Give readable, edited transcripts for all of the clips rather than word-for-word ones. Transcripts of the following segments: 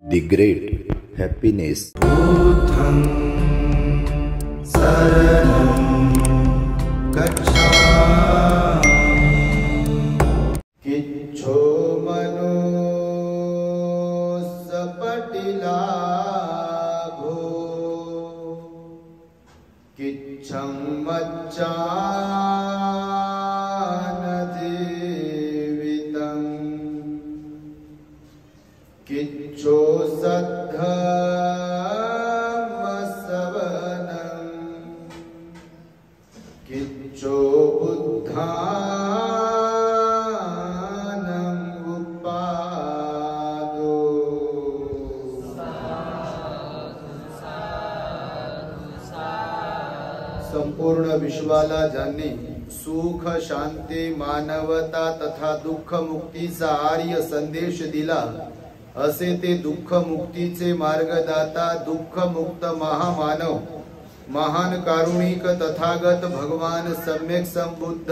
The great happiness. बुद्धं शरणं गच्छामि। किच्छो मनो सपटिलाभो किच्छं मच्चानजीवितं किच्छो सद्धम्मसवनं किच्छो बुद्धानं उपादो। संपूर्ण विश्वाला ज्यांनी सुख शांती मानवता तथा दुःख मुक्तीचा आर्य संदेश दिला असे ते दुःख मुक्तीचे मार्गदाता दुःख मुक्त महामानव महान कारुणिक तथागत भगवान सम्यक संबुद्ध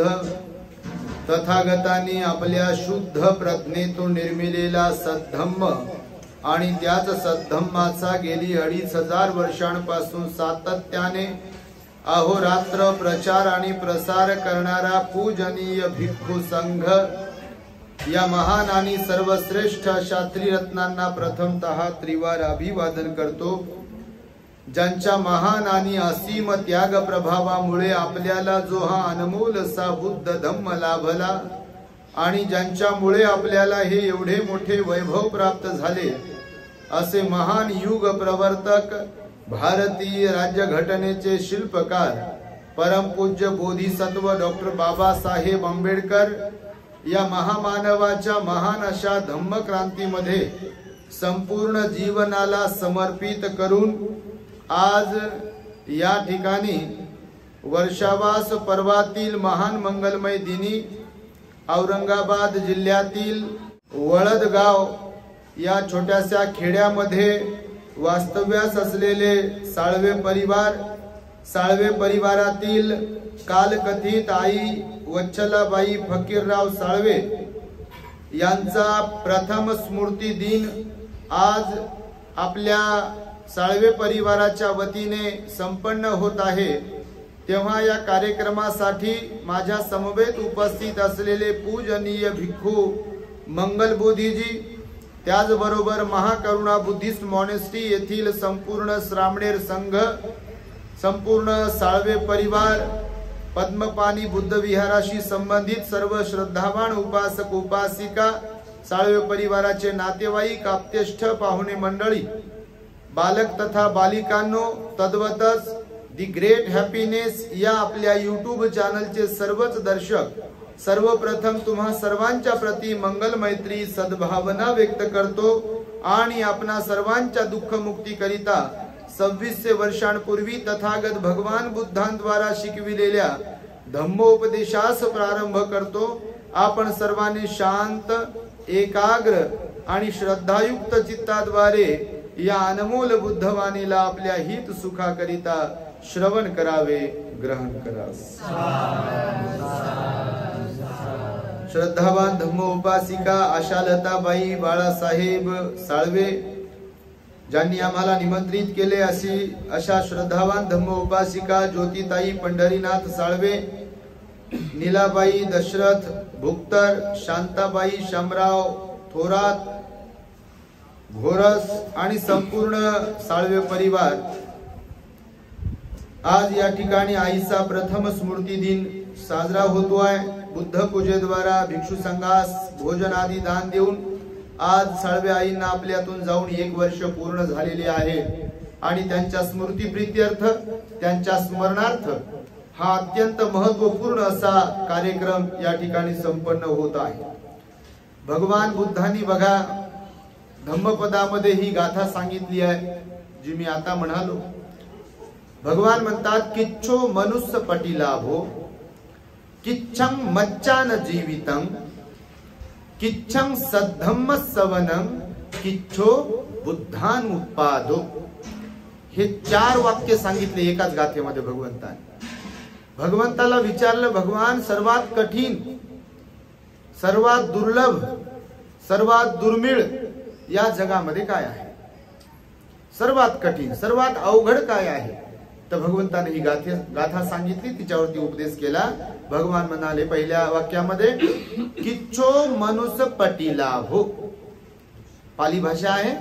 तथागतांनी आपल्या शुद्ध प्रज्ञेतून निर्मिलेला सद्धम्म आणि त्याच सद्धम्माचा गेली 2500 वर्षांपासून सातत्याने अहोरात्र प्रचार आणि प्रसार करणारा पूजनीय भिक्खू संघ या महान आणि सर्वश्रेष्ठ अशा त्रिरत्नांना प्रथमतः त्रिवार अभिवादन करतो। ज्यांच्या महान आणि असीम त्याग प्रभावामुळे आपल्याला जो हा अनमोल असा बुद्ध धम्म लाभला आणि ज्यांच्यामुळे आपल्याला हे एवढे मोठे वैभव प्राप्त झाले असे महान युग प्रवर्तक भारतीय राज्यघटनेचे शिल्पकार परमपूज्य बोधिसत्व डॉक्टर बाबासाहेब आंबेडकर या महामानवाच्या महान अशा धम्मक्रांतीमध्ये संपूर्ण जीवनाला समर्पित करून आज या ठिकाणी वर्षावास पर्वातील महान मंगलमय दिनी औरंगाबाद जिल्ह्यातील वळदगाव या छोट्याशा खेड्यामध्ये वास्तव्यास असलेले साळवे परिवारातील कालकथित आई वच्छलाबाई फकीरराव साळवे यांचा प्रथम स्मृती दिन आज आपल्या साळवे परिवाराच्या वतीने संपन्न होत आहे। तेव्हा या कार्यक्रमासाठी माझ्या समवेत उपस्थित असलेले पूजनीय भिक्खू मंगलबोधीजी त्याचबरोबर महाकरुणा बुद्धिस्ट मॉनेस्ट्री येथील संपूर्ण श्रामणेर संघ संपूर्ण साळवे परिवार पद्मपानी बुद्ध विहाराशी संबंधित सर्व श्रद्धावान उपासक उपासिका साळवे परिवाराचे नातेवाईक आप्तेष्ठ पाहुणे मंडळी बालक तथा बालिकांनो तद्वतच दी ग्रेट हॅपीनेस या आपल्या यूट्यूब चॅनलचे सर्वच दर्शक सर्वप्रथम तुम्हा सर्वांच्या प्रती मंगल मैत्री सद्भावना व्यक्त करतो आणि आपणा सर्वांच्या दुःख मुक्ती करिता 2600 वर्षांपूर्वी तथागत भगवान बुद्धांद्वारा शिकविलेल्या धम्मोपदेशास प्रारंभ करतो। आपण सर्वांनी शांत एकाग्र आणि श्रद्धायुक्त चित्ताद्वारे या अनमोल बुद्धवाणीला आपल्या हित सुखाकरिता श्रवण करावे ग्रहण करावे। श्रद्धावान धम्मोपासिका आशालताबाई बाळासाहेब साळवे ज्यांनी आम्हाला निमंत्रित केले अशा श्रद्धावान धम्मोपासिका ज्योतिताई पंढरीनाथ साळवे नीलाबाई दशरथ भुक्तर शांताबाई शामराव थोरात घोरस आणि संपूर्ण साळवे परिवार आज या ठिकाणी आईचा प्रथम स्मृती दिन साजरा होतोय। बुद्ध पूजेद्वारा भिक्षू संघास भोजन आदी दान देऊन आज साळवे आईंना आपल्यातून जाऊन 1 वर्ष पूर्ण झालेले आहे आणि त्यांच्या स्मृती प्रीत्यर्थ त्यांच्या स्मरणार्थ हा अत्यंत महत्वपूर्ण असा कार्यक्रम या ठिकाणी संपन्न होत आहे। भगवान बुद्धांनी बघा धम्मपदामध्ये ही गाथा सांगितली आहे जी मी आता म्हणालो। भगवान म्हणतात किच्छो मनुष्य पटिलाभो किच्छं मच्चान जीवितं किच्छं सद्धम्म सवनं किच्छो बुद्धान उत्पादो। हे 4 वाक्य सांगितले एकाच गाथेमध्ये भगवंताने। भगवंताला विचारलं भगवान सर्वात कठीण सर्वात दुर्लभ सर्वात दुर्मिळ या जगामध्ये काय आहे। सर्वात कठीण, सर्वात अवघड काय आहे? तर भगवंताने ही गाथा सांगितली, तिच्यावरती उपदेश केला. भगवान म्हणाले पहिल्या वाक्यामध्ये, किच्छो मनुष्य पटीला हो. पाली भाषा आहे.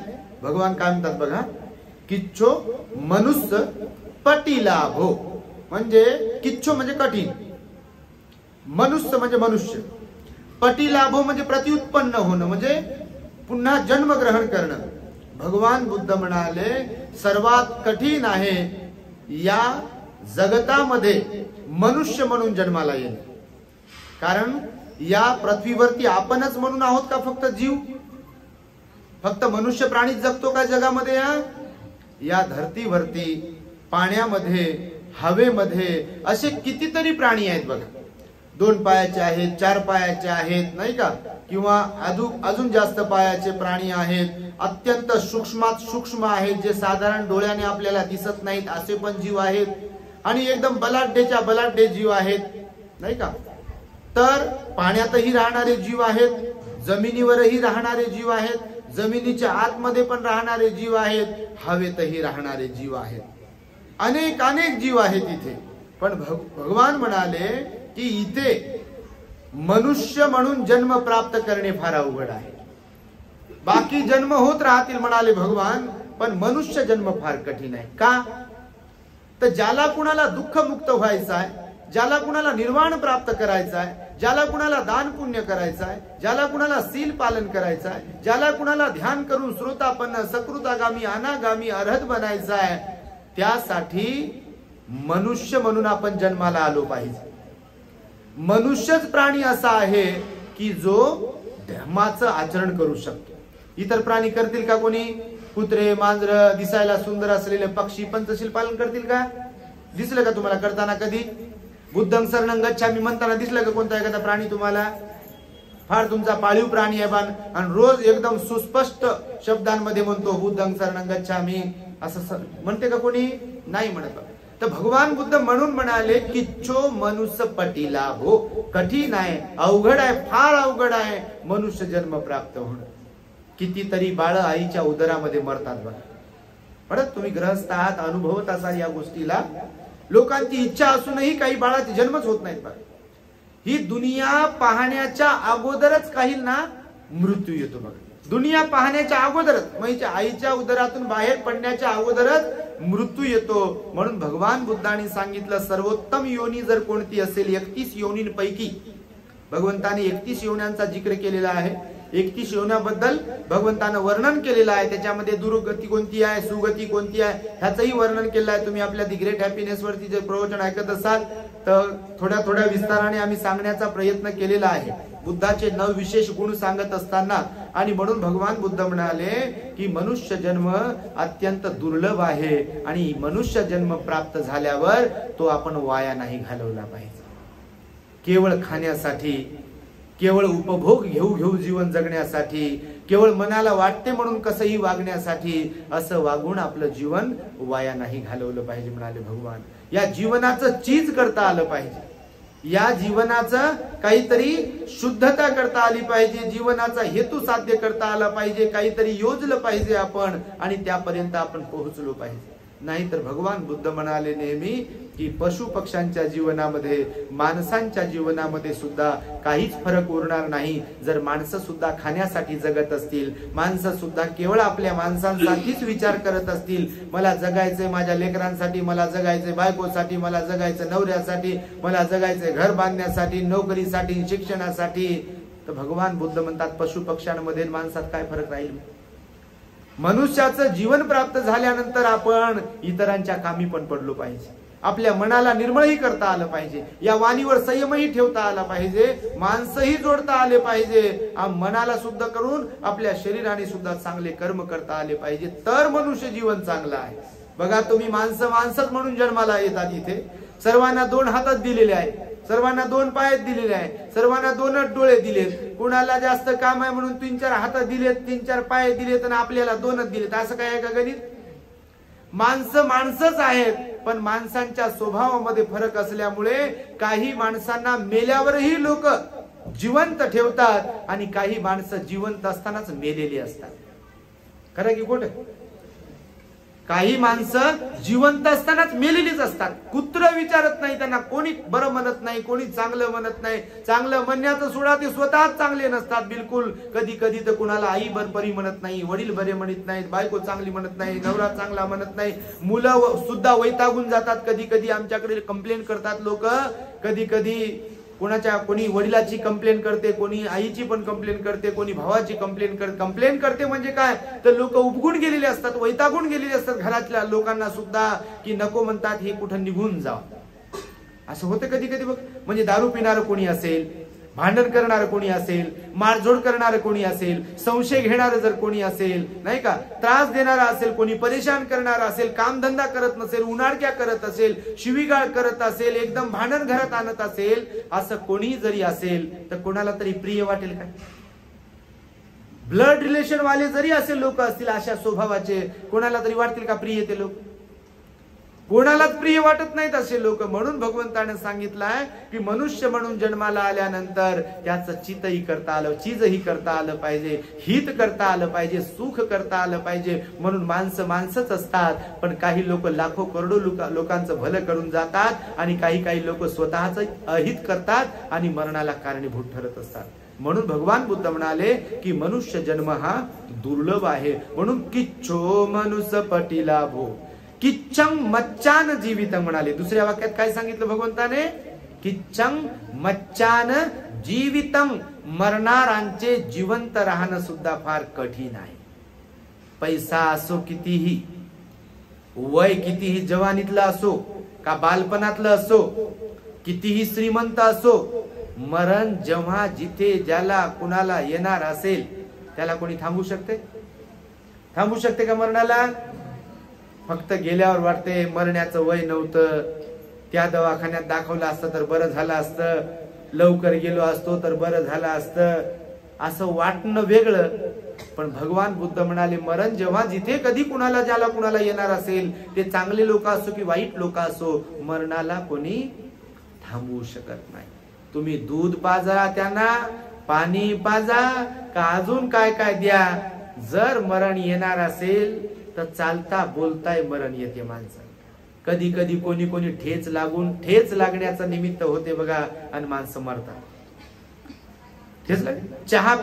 भगवान काय म्हणतात बघा, किच्छो मनुष्य पटीला हो. म्हणजे किच्छो म्हणजे कठीण, मनुष्य म्हणजे मनुष्य, पटीलाभो म्हणजे प्रतिउत्पन्न होणं, म्हणजे पुन्हा जन्म ग्रहण करणं. भगवान बुद्ध म्हणाले सर्वात कठीण आहे या जगतामध्ये मनुष्य म्हणून जन्माला येणे. कारण या पृथ्वीवरती आपणच म्हणून आहोत का फक्त जीव? फक्त मनुष्य प्राणीच जगतो का जगामध्ये? या धरतीवरती, पाण्यामध्ये, हवेमध्ये असे कितीतरी प्राणी आहेत बघा. 2 पायाचे आहेत, 4 पायाचे आहेत, नाही का? किंवा अजून जास्त पायाचे प्राणी आहेत. अत्यंत सूक्ष्मात सूक्ष्म आहेत, जे साधारण डोळ्याने आपल्याला दिसत नाहीत असे पण जीव आहेत. आणि एकदम बलाढ्याच्या बलाढ्य जीव आहेत, नाही का? तर पाण्यातही राहणारे जीव आहेत, जमिनीवरही राहणारे जीव आहेत, जमिनीच्या आतमध्ये पण राहणारे जीव आहेत, हवेतही राहणारे जीव आहेत. अनेक अनेक जीव आहेत इथे. पण भगवान म्हणाले की इथे मनुष्य म्हणून जन्म प्राप्त करणे फार अवघड आहे. बाकी जन्म होत राहतील म्हणाले भगवान, पण मनुष्य जन्म फार कठीण आहे. का? तर ज्याला कुणाला दुःख मुक्त व्हायचं आहे, ज्याला कुणाला निर्वाण प्राप्त करायचं आहे, ज्याला कुणाला दान पुण्य करायचं आहे, ज्याला कुणाला सील पालन करायचं आहे, ज्याला कुणाला ध्यान करून श्रोतापन्न, सकृतागामी, अनागामी, अर्हत बनायचं आहे, त्यासाठी मनुष्य म्हणून आपण जन्माला आलो पाहिजे. मनुष्यच प्राणी असा आहे की जो धर्माचं आचरण करू शकतो. इतर प्राणी करतील का? कोणी कुत्रे, मांजर, दिसायला सुंदर असलेले पक्षी पंचशील पालन करतील का? दिसलं का तुम्हाला करताना कधी? बुद्धं शरणं गच्छामी म्हणताना दिसलं का कोणता एखादा प्राणी तुम्हाला? फार तुमचा पाळीव प्राणी आहे आणि रोज एकदम सुस्पष्ट शब्दांमध्ये म्हणतो बुद्धं शरणं गच्छामी असं म्हणते का कोणी? नाही म्हणत. तर भगवान बुद्ध म्हणून म्हणाले किच्छो मनुष्य पटीला हो. कठीण आहे, अवघड आहे, फार अवघड आहे मनुष्य जन्म प्राप्त होणं. कितीतरी बाळ आईच्या उदरामध्ये मरतात बघा. परत तुम्ही गृहस्थ आहात, अनुभवत असाल या गोष्टीला. लोकांची इच्छा असूनही काही बाळाचे जन्मच होत नाहीत बघा. ही दुनिया पाहण्याच्या अगोदरच काहींना मृत्यू येतो बघा. दुनिया पाहण्याच्या अगोदरच, म्हणजे आईच्या उदरातून बाहेर पडण्याच्या अगोदरच मृत्यू येतो. म्हणून भगवान बुद्धांनी सांगितलं सर्वोत्तम योनी जर कोणती असेल, 31 योनींपैकी भगवंताने 31 योन्यांचा जिक्र केलेला आहे. 31 योन्याबद्दल भगवंतानं वर्णन केलेलं आहे. त्याच्यामध्ये दुर्गती कोणती आहे, सुगती कोणती आहे ह्याचंही वर्णन केलं आहे. तुम्ही आपल्या दी ग्रेट हॅपीनेस वरती जे प्रवचन ऐकत असाल तर थोड्या थोड्या विस्ताराने आम्ही सांगण्याचा प्रयत्न केलेला आहे. बुद्धाचे 9 विशेष गुण सांगत असताना. आणि म्हणून भगवान बुद्ध म्हणाले की मनुष्य जन्म अत्यंत दुर्लभ आहे आणि मनुष्य जन्म प्राप्त झाल्यावर तो आपण वाया नाही घालवला पाहिजे. केवळ खाण्यासाठी, केवळ उपभोग घेऊ जीवन जगण्यासाठी, केवळ मनाला वाटते म्हणून कसंही वागण्यासाठी असं वागून आपलं जीवन वाया नाही घालवलं पाहिजे म्हणाले भगवान. या जीवनाचं चीज करता आलं पाहिजे, या जीवनाचं काहीतरी शुद्धता करता आली पाहिजे, जीवनाचा हेतू साध्य करता आला पाहिजे, काहीतरी योजलं पाहिजे आपण आणि त्यापर्यंत आपण पोहोचलो पाहिजे. नाहीतर भगवान बुद्ध म्हणाले नेहमी की पशु पक्ष्यांच्या जीवनामध्ये, माणसांच्या जीवनामध्ये सुद्धा काहीच फरक उरणार नाही. जर माणसं सुद्धा खाण्यासाठी जगत असतील, माणसं सुद्धा केवळ आपल्या माणसांसाठीच विचार करत असतील, मला जगायचंय माझ्या लेकरांसाठी, मला जगायचंय बायकोसाठी, मला जगायचं नवऱ्यासाठी, मला जगायचंय घर बांधण्यासाठी, नोकरीसाठी, शिक्षणासाठी, तर भगवान बुद्ध म्हणतात पशु पक्ष्यांमध्ये माणसात काय फरक राहील? मनुष्याचं जीवन प्राप्त झाल्यानंतर आपण इतरांच्या कामी पण पडलो पाहिजे. आपल्या मनाला निर्मळही करता आलं पाहिजे, या वाणीवर संयमही ठेवता आला पाहिजे, माणसंही जोडता आले पाहिजे, मनाला शुद्ध करून आपल्या शरीराने सुद्धा चांगले कर्म करता आले पाहिजे, तर मनुष्य जीवन चांगलं आहे. बघा तुम्ही माणसंच म्हणून जन्माला येतात. इथे सर्वांना 2 हातात दिलेले आहे, सर्वांना 2 पाय दिलेले आहे, सर्वांना 2च डोळे दिलेत. कुणाला जास्त काम आहे म्हणून 3-4 हात दिलेत, 3-4 पाय दिलेत आणि आपल्याला 2च दिलेत. असं काय आहे का गणित? माणसं माणसंच आहेत, पण माणसांच्या स्वभावामध्ये फरक असल्यामुळे काही माणसांना मेल्यावरही लोक जिवंत ठेवतात आणि काही माणसं जिवंत असतानाच मेलेली असतात. खरं की खोटं? काही माणसं जिवंत असतानाच मेलेलीच असतात. कुत्र विचारत नाही त्यांना, कोणी बरं म्हणत नाही, कोणी चांगलं म्हणत नाही. चांगलं म्हणण्याचं सोडा, ते स्वतःच चांगले नसतात बिलकुल. कधी कधी तर कुणाला आई बरी म्हणत नाही, वडील बरे म्हणत नाहीत, बायको चांगली म्हणत नाही, नवरा चांगला म्हणत नाही. मुलं सुद्धा वैतागून जातात. कधी कधी आमच्याकडे कंप्लेंट करतात लोक. कधी कधी कोणी वडिलाची कंप्लेंट करते, कोणी आईची पण कंप्लेंट करते, कोणी भावाची कंप्लेंट करते. म्हणजे काय तर लोक उबगून गेलेले असतात, वैतागून गेलेले असतात घरातल्या लोकांना सुद्धा, की नको म्हणतात हे कुठं निघून जा. असं होतं कधी कधी बघ. म्हणजे दारू पिणारं कोणी असेल, भांडण करणारं कोणी असेल, मारझोड करणारं कोणी असेल, संशय घेणारं जर कोणी असेल, नाही का, त्रास देणारा असेल, कोणी परेशान करणारा असेल, कामधंदा करत नसेल, उन्हाळक्या करत असेल, शिवीगाळ करत असेल, एकदम भांडण घरात आणत असेल, असं कोणी जरी असेल तर कोणाला तरी प्रिय वाटेल काय? ब्लड रिलेशन वाले जरी असे लोक असतील अशा स्वभावाचे, कोणाला तरी वाटतील का प्रिय ते लोक? कोणालाच प्रिय वाटत नाहीत असे लोक. म्हणून भगवंताने सांगितलंय की मनुष्य म्हणून जन्माला आल्यानंतर त्याचं चितही करता आलं, चीजही करता आलं पाहिजे, हित करता आलं पाहिजे, सुख करता आलं पाहिजे. म्हणून माणसंच असतात, पण काही लोक लाखो करोडो लोकांचं भलं करून जातात आणि काही लोक स्वतःच अहित करतात आणि मरणाला कारणीभूत ठरत असतात. म्हणून भगवान बुद्ध म्हणाले की मनुष्य जन्म हा दुर्लभ आहे. म्हणून किच्छो मनुष्य पटीला भो किच्ඡं मच्चान जीवितं म्हणाले. दुसऱ्या वाक्यात काय सांगितलं भगवंताने? किच्ඡं मच्चान जीवितं, मरणारांचे जिवंत राहणं सुद्धा फार कठीण आहे. पैसा असो कितीही, वय कितीही जवानीतलं असो का बालपणातलं असो, कितीही श्रीमंत असो, मरण जेव्हा जिथे ज्याला कुणाला येणार असेल त्याला कोणी थांबू शकते? थांबू शकते का मरणाला? फक्त गेल्यावर वाटते मरण्याचं वय नव्हतं, त्या दवाखान्यात दाखवलं असतं तर बरं झालं असतं, लवकर गेलो असतो तर बरं झालं असतं, असं वाटणं वेगळं. पण भगवान बुद्ध म्हणाले मरण जेव्हा जिथे कधी कुणाला ज्याला कुणाला येणार असेल, ते चांगले लोक असो की वाईट लोक असो, मरणाला कोणी थांबवू शकत नाही. तुम्ही दूध पाजा त्यांना, पाणी पाजा का अजून काय काय द्या, जर मरण येणार असेल तर चालता बोलताय मरण येते माणसाला. कधी कधी कोणी ठेच लागण्याचं निमित्त होते बघा आणि माणसं मरतात. ठेच चहा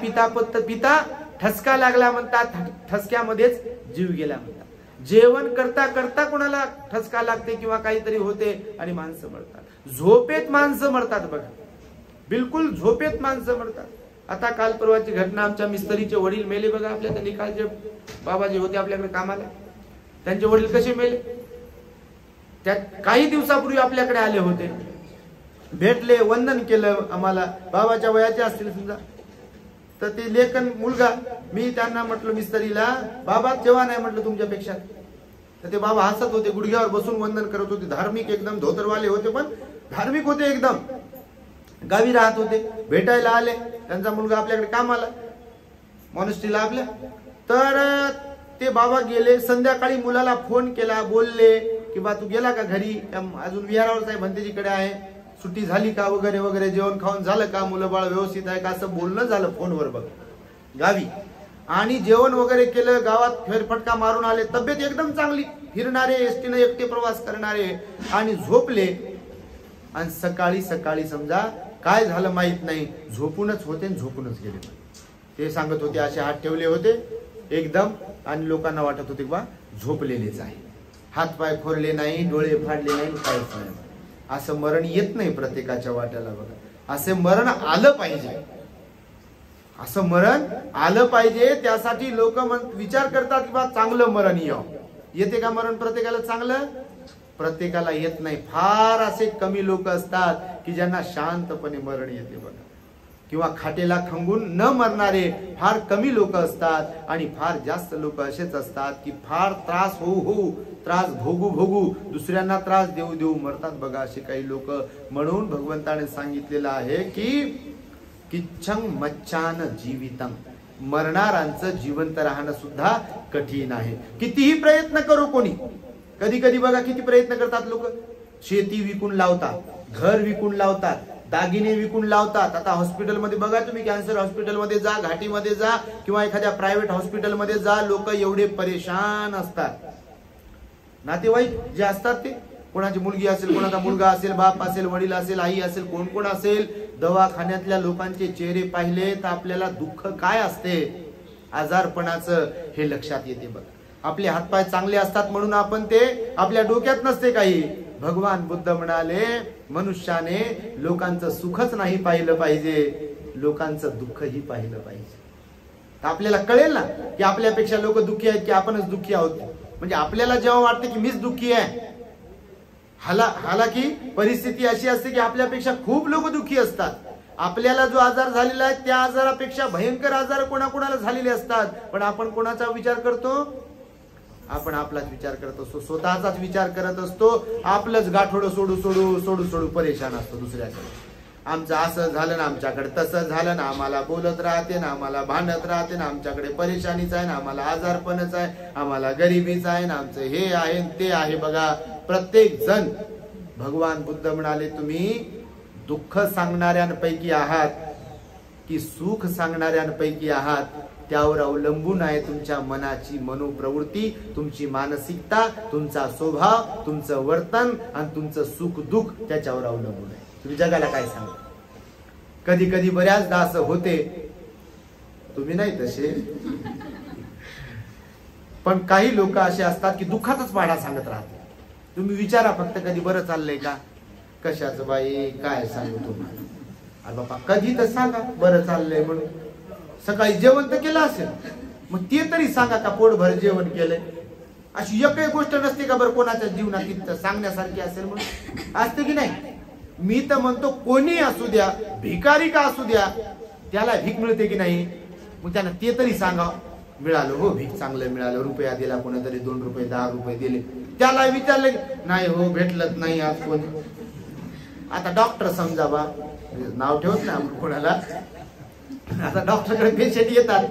पिता ठसका लागला म्हणतात, ठसक्यामध्येच जीव गेला म्हणतात. जेवण करता करता कोणाला ठसका लागते किंवा काहीतरी होते आणि माणसं मरतात. झोपेत माणसं मरतात बघा, बिलकुल झोपेत माणसं मरतात. आता काल परवाची घटना, आमच्या मिस्त्रीचे वडील मेले बघा. आपल्या त्या निकालचे बाबा जे होते आपल्याकडे कामाला, त्यांचे वडील कसे मेले? त्या काही दिवसापूर्वी आपल्याकडे आले होते, भेटले, वंदन केलं आम्हाला. बाबाच्या वयाचे असतील समजा, तर ते लेखन मुलगा, मी त्यांना म्हटलं मिस्त्रीला, बाबा जेव्हा नाही म्हटलं तुमच्यापेक्षा. तर ते बाबा हसत होते, गुडघ्यावर बसून वंदन करत होते. धार्मिक एकदम, धोतरवाले होते पण धार्मिक होते एकदम. गावी राहत होते, भेटायला आले. त्यांचा मुलगा आपल्याकडे कामाला मॉनेस्ट्रीला आपल्या. तर ते बाबा गेले. संध्याकाळी मुलाला फोन केला, बोलले की बा तू गेला का घरी? अजून विहारावर साहेब भंतेजीकडे आहे, सुट्टी झाली का वगैरे वगैरे, जेवण खाऊन झालं का, मुलं बाळ व्यवस्थित आहे का, असं बोलणं झालं फोनवर बघ गावी. आणि जेवण वगैरे केलं, गावात फेरफटका मारून आले. तब्येत एकदम चांगली, फिरणारे, एसटीने एकटे प्रवास करणारे, आणि झोपले. आणि सकाळी समजा काय झालं माहित नाही, झोपूनच होते आणि झोपूनच गेले. ते सांगत होते असे हात ठेवले होते एकदम, आणि लोकांना वाटत होते बा झोपलेलेच आहे, हात पाय खोरले नाही, डोळे फाडले नाही, काहीच नाही. असं मरण येत नाही प्रत्येकाच्या वाट्याला बघा. असे मरण आलं पाहिजे, असं मरण आलं पाहिजे. त्यासाठी लोक विचार करतात की बा चांगलं मरण यावं. येते का मरण प्रत्येकाला चांगलं? प्रत्येकाला येत नाही. फार असे कमी लोक असतात की ज्यांना शांतपणे मरण येते बघा. किंवा खाटेला खंगून न मरणारे फार कमी लोक असतात, आणि फार जास्त लोक असेच असतात की फार त्रास होऊ, त्रास भोगू, दुसऱ्यांना त्रास देऊ मरतात बघा असे काही लोक. म्हणून भगवंताने सांगितलेलं आहे की किच्छं मच्चान जीवितं, मरणारांचं जिवंत राहणं सुद्धा कठीण आहे. कितीही प्रयत्न करू कोणी, कधी बघा किती प्रयत्न करतात लोक. शेती विकून लावतात, घर विकून लावतात, दागिने विकून लावतात. आता हॉस्पिटलमध्ये बघा तुम्ही, कॅन्सर हॉस्पिटलमध्ये जा, घाटीमध्ये जा, किंवा एखाद्या प्रायव्हेट हॉस्पिटलमध्ये जा, लोक एवढे परेशान असतात. नातेवाईक जे असतात ते, कोणाची मुलगी असेल, कोणाचा मुलगा असेल, बाप असेल, वडील असेल, आई असेल, कोण कोण असेल, दवाखान्यातल्या लोकांचे चेहरे पाहिले तर आपल्याला दुःख काय असते, आजारपणाचं हे लक्षात येते बघा. आपले हातपाय चांगले असतात म्हणून आपण ते आपल्या डोक्यात नसते काही. भगवान बुद्ध म्हणाले मनुष्याने लोकांचं सुखच नाही पाहिलं पाहिजे, लोकांचं दुःखही पाहिलं पाहिजे. तर आपल्याला कळेल ना की आपल्यापेक्षा लोक दुःखी आहेत की आपणच दुःखी आहोत. म्हणजे आपल्याला जेव्हा वाटते की मीच दुःखी आहे, हालाकी परिस्थिती अशी असते की आपल्यापेक्षा खूप लोक दुःखी असतात. आपल्याला जो आजार झालेला आहे त्या आजारापेक्षा भयंकर आजार कोणाकोणाला झालेले असतात. पण आपण कोणाचा विचार करतो? आपण आपलाच विचार करत असतो, स्वतःचाच विचार करत असतो. आपलंच गाठोडं सोडू परेशान असतो दुसऱ्याकडे. आमचं असं झालं ना, आमच्याकडे तसं झालं ना, आम्हाला बोलत राहते ना, आम्हाला भांडत राहते ना, आमच्याकडे परेशानीच आहे ना, आम्हाला आजारपणच आहे, आम्हाला गरिबीच आहे ना, आमचं हे आहे ते आहे. बघा प्रत्येक जण, भगवान बुद्ध म्हणाले तुम्ही दुःख सांगणाऱ्यांपैकी आहात की सुख सांगणाऱ्यांपैकी आहात, त्यावर अवलंबून आहे तुमच्या मनाची मनोप्रवृत्ती, तुमची मानसिकता, तुमचा स्वभाव, तुमचं वर्तन आणि तुमचं सुख दुःख त्याच्यावर अवलंबून आहे. तुम्ही जगाला काय सांगा. कधी कधी बऱ्याचदा असं होते, तुम्ही नाही तसे, पण काही लोक असे असतात की दुःखाचाच पाढा सांगत राहतात. तुम्ही विचारा फक्त कधी बरं चाललंय का, कशाचं बाई काय सांगू तुम्हाला. अरे बापा कधी तर सांगा बरं चाललंय म्हणून. सकाळी जेवण तर केलं असेल, मग ते तरी सांगा का पोटभर जेवण केलंय. अशी एकही गोष्ट नसते का बरं कोणाच्या जीवनात सांगण्यासारखी असेल म्हणून, असते की नाही. मी तर म्हणतो कोणी असू द्या, भिकारी का असू द्या, त्याला भीक मिळते की नाही, मग त्यानं ते तरी सांगा. मिळालं हो भीक, चांगलं मिळालं, रुपया दिला कोणीतरी, 2 रुपये 10 रुपये दिले, त्याला विचारले नाही हो भेटलंच नाही आज कोण. आता डॉक्टर समजा बा, नाव ठेवत ना कोणाला, आता डॉक्टरकडे पेशंट येतात.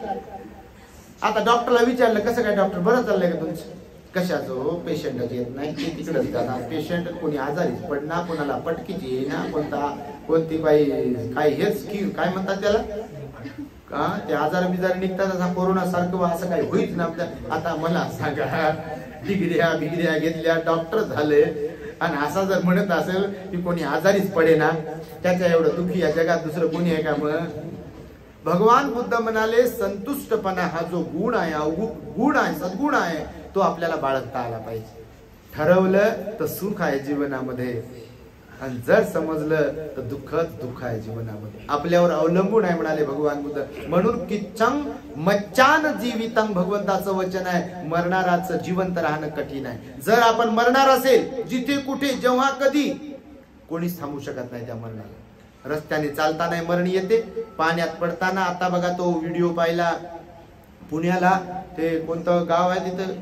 आता डॉक्टरला विचारलं कसं काय डॉक्टर, बरं चाललंय का तुमचं, कशाचं हो, पेशंटच येत नाही, ते तिकडच जाणार. पेशंट कोणी आजारीच पडणार, कोणाला पटकीची येणार, कोणती काही हेच की काय म्हणतात त्याला का, ते आजार बिजार निघतात असा कोरोना सारखं असं काही होईच ना आपल्या. आता मला सांगा, डिग्र्या बिग्र्या घेतल्या, डॉक्टर झाले, आणि असा जर म्हणत असेल की कोणी आजारीच पडे ना, त्याच्या एवढं दुःखी या जगात दुसरं कोणी आहे का. मग भगवान बुद्ध म्हणाले संतुष्टपणा हा जो गुण आहे, गुण आहे, सद्गुण आहे, तो आपल्याला बाळगता आला पाहिजे. ठरवलं तर सुख आहे जीवनामध्ये, आणि जर समजलं तर दुःख आहे जीवनामध्ये. आपल्यावर अवलंबून आहे म्हणाले भगवान बुद्ध. म्हणून किच्चं मच्चान जीवितं, भगवंताचं वचन आहे, मरणाराचं जिवंत राहणं कठीण आहे. जर आपण मरणार असेल, जिथे कुठे जेव्हा कधी, कोणीच थांबू शकत नाही त्या मरणाला. रस्त्याने चालताना मरण येते, पाण्यात पडताना. आता बघा तो व्हिडिओ पाहिला पुण्याला, ते कोणतं गाव आहे तिथं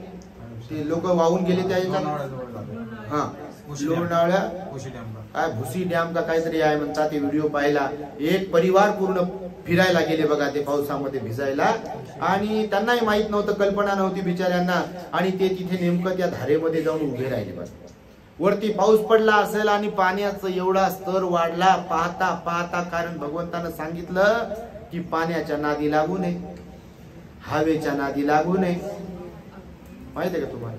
ते लोक वाहून गेले त्या हा लोणावळ्या काय भुसी डॅम का काहीतरी आहे म्हणतात. ते व्हिडिओ पाहिला, एक परिवार पूर्ण फिरायला गेले बघा ते पावसामध्ये भिजायला, आणि त्यांनाही माहित नव्हतं, कल्पना नव्हती बिचाऱ्यांना, आणि ते तिथे नेमकं त्या धारेमध्ये जाऊन उभे राहिले. बस वरती पाऊस पडला असेल आणि पाण्याचं एवढा स्तर वाढला पाहता पाहता, कारण भगवंतानं सांगितलं की पाण्याच्या नादी लागू नये, हवेच्या नादी लागू नये. माहिती आहे का तुम्हाला,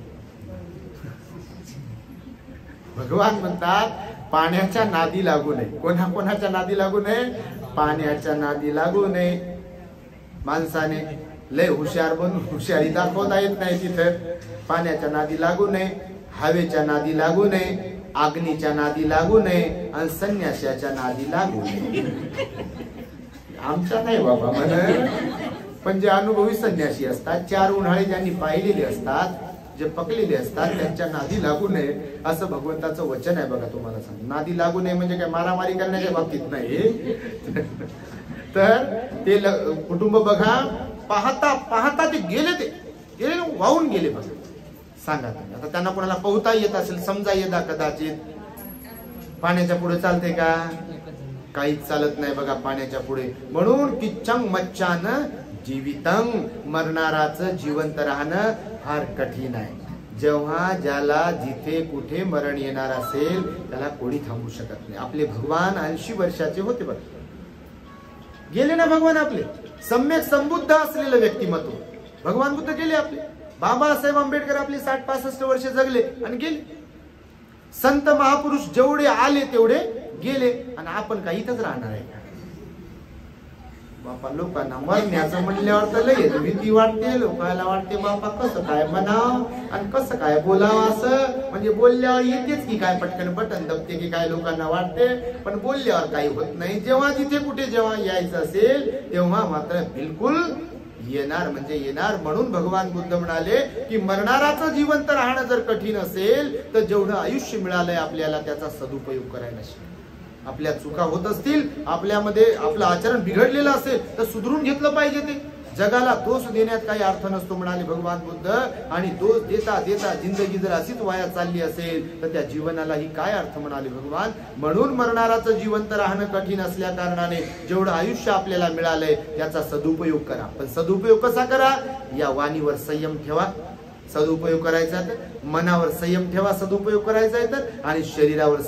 भगवान म्हणतात पाण्याच्या नादी लागू नये. कोणाच्या नादी लागू नये, पाण्याच्या नादी लागू नये. माणसाने लय हुशार बनून हुशारी दाखवता येत नाही तिथं. पाण्याच्या नादी लागू नये, हवेच्या नादी लागू नये, अग्नीच्या नादी लागू नये, आणि संन्यासाच्या नादी लागू नये. आमच्या नाही बाबा म्हण, पण जे अनुभवी संन्यासी असतात, 4 उन्हाळे ज्यांनी पाहिलेले असतात, जे पकलेले असतात, त्यांच्या नादी लागू नये असं भगवंताचं वचन आहे. बघा तुम्हाला सांग, नादी लागू नये म्हणजे काय मारामारी करण्याच्या बाबतीत नाही. तर ते कुटुंब बघा, पाहता पाहता ते गेले वाहून गेले. बघा सांगा तुम्ही, आता त्यांना कोणाला पोहता येत असेल, समजा येता कदाचित, पाण्याच्या पुढे चालते का, काहीच चालत नाही बघा पाण्याच्या पुढे. म्हणून किच्चं मच्चान जीवितं, मरणाराचं जिवंत राहणं फार कठीण आहे. जेव्हा ज्याला जिथे कुठे मरण येणार असेल त्याला कोणी थांबू शकत नाही. आपले भगवान 80 वर्षाचे होते बघ, गेले ना भगवान आपले. सम्यक संबुद्ध असलेलं व्यक्तिमत्व भगवान बुद्ध गेले आपले. बाबासाहेब आंबेडकर आपली 60-65 वर्ष जगले आणि गेले. संत महापुरुष जेवढे आले तेवढे गेले आणि आपण काही इथंच राहणार आहे. बापा लोकांना मरण्याचं म्हणल्यावर तर लय भीती वाटते. लोकांना वाटते बापा कसं काय म्हणावं आणि कसं काय बोलावं, असं म्हणजे बोलल्यावर येतेच की काय पटकन बटन दबते की काय लोकांना वाटते, पण बोलल्यावर काही होत नाही. जेव्हा तिथे कुठे जेव्हा यायचं असेल तेव्हा मात्र बिलकुल येणार म्हणजे येणार. म्हणून भगवान बुद्ध म्हणाले की मरणाराचं जिवंत राहणं जर कठीण असेल तर जेवढं आयुष्य मिळालंय आपल्याला त्याचा सदुपयोग करायला शिका. आपल्या चुका होत असतील, आपल्यामध्ये आपलं आचरण बिघडलेलं असेल तर सुधरून घेतलं पाहिजे. ते जगाला दोष देण्यात काही अर्थ नसतो म्हणाले भगवान बुद्ध. आणि दोष देता देता जिंदगी जर अशीच वाया चालली असेल तर त्या जीवनालाही काय अर्थ म्हणाले भगवान. म्हणून मरणाराचं जिवंत राहणं कठीण असल्या कारणाने जेवढं आयुष्य आपल्याला मिळालंय त्याचा सदुपयोग करा. पण सदुपयोग कसा करा? या वाणीवर संयम ठेवा, सदुपयोग करायचा तर मनावर संयम ठेवा, सदुपयोग करायचा आहे तर, आणि शरीरावर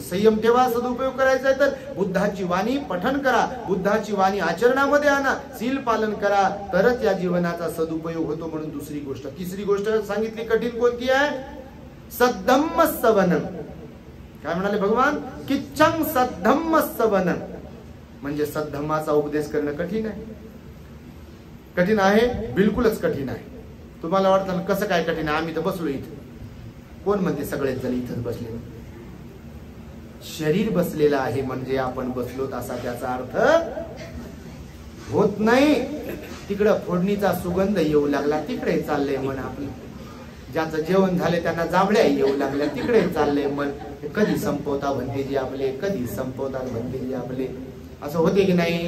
संयम ठेवा, सदुपयोग करायचा आहे तर, बुद्धाची वाणी पठन करा, बुद्धाची वाणी आचरणामध्ये आणा, सील पालन करा, तरच या जीवनाचा सदुपयोग होतो. म्हणून दुसरी गोष्ट, तिसरी गोष्ट सांगितली कठीण कोणती आहे? सद्धम्म सवनम. काय म्हणाले भगवान? किच्ඡं सद्धम्म सवनम म्हणजे सद्धम्माचा उपदेश करणं कठीण आहे. कठीण आहे, बिलकुलच कठीण आहे. तुम्हाला वाटतं कसं काय कठीण आहे? आम्ही तर बसलो इथं. कोण म्हणते सगळेच जण इथंच बसले? शरीर बसलेलं आहे म्हणजे आपण बसलो असा त्याचा अर्थ होत नाही. तिकडं फोडणीचा सुगंध येऊ लागला, तिकडे चाललंय मन आपलं. ज्याचं जेवण झाले त्यांना जांभळ्या येऊ लागल्या, तिकडे चाललंय मन. कधी संपवता भंतेजी आपले, कधी संपवतात भंतेजी आपले, असं होते की नाही?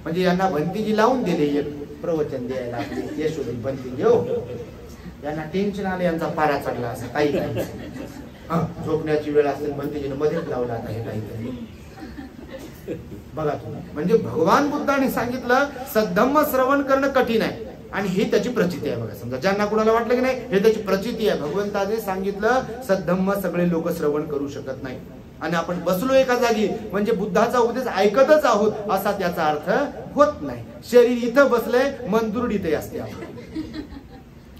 म्हणजे यांना भंतेजी लावून दिले एक प्रवचन द्यायला, आपले यशोदी भंतेजी घेऊ. यांना टेन्शन आलं, यांचा पारा चढला असं काही नाही. झोपण्याची वेळ असेल भंतेजीने मध्येच लावला आता हे काहीतरी. बघा तुम्ही, म्हणजे भगवान बुद्धाने सांगितलं सद्धम्म श्रवण करणं कठीण आहे आणि हे त्याची प्रचिती आहे. बघा, समजा ज्यांना कुणाला वाटलं की नाही हे त्याची प्रचिती आहे. भगवंताने सांगितलं सद्धम्म सगळे लोक श्रवण करू शकत नाही आणि आपण बसलो एका जागी म्हणजे बुद्धाचा उपदेश ऐकतच आहोत असा त्याचा अर्थ होत नाही. शरीर इथं बसलंय, मन दुर्डीत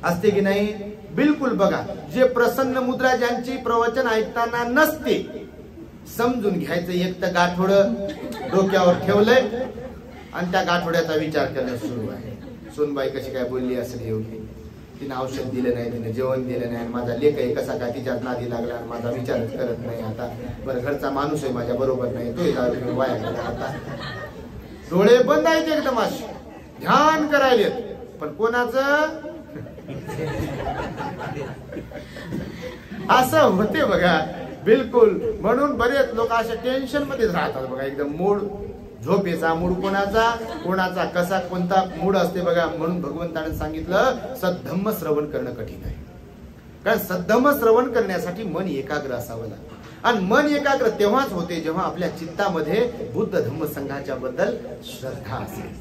असते की नाही? बिलकुल. बघा, जे प्रसन्न मुद्रा ज्यांची प्रवचन ऐकताना नसते, समजून घ्यायचं एक तर गाठोड डोक्यावर ठेवलंय आणि त्या गाठोड्याचा विचार करणं सुरू आहे. सोनबाई कशी काय बोलली असेल एवढी, तिने औषध दिलं नाही, तिने जेवण दिलं नाही, माझा लेक आहे कसा काय तिच्यात नादी लागला आणि माझा विचारच करत नाही. आता बरं घरचा माणूस आहे माझ्या बरोबर नाही, तो वाया गेला. आता डोळे बंद आहेत एकदम, असे ध्यान करायले, पण कोणाचं असं होते बघा. बिलकुल. म्हणून बरेच लोक अशा टेन्शन मध्येच राहतात बघा. एकदम मूड झोपेचा मूड कोणाचा कोणाचा कसा कोणता मूड असते बघा. म्हणून भगवंताने सांगितलं सद्धम्म श्रवण करणं कठीण आहे. कारण सद्धम्म श्रवण करण्यासाठी मन एकाग्र असावं लागतं आणि मन एकाग्र तेव्हाच होते जेव्हा आपल्या चित्तामध्ये बुद्ध धम्म संघाच्या बद्दल श्रद्धा असेल.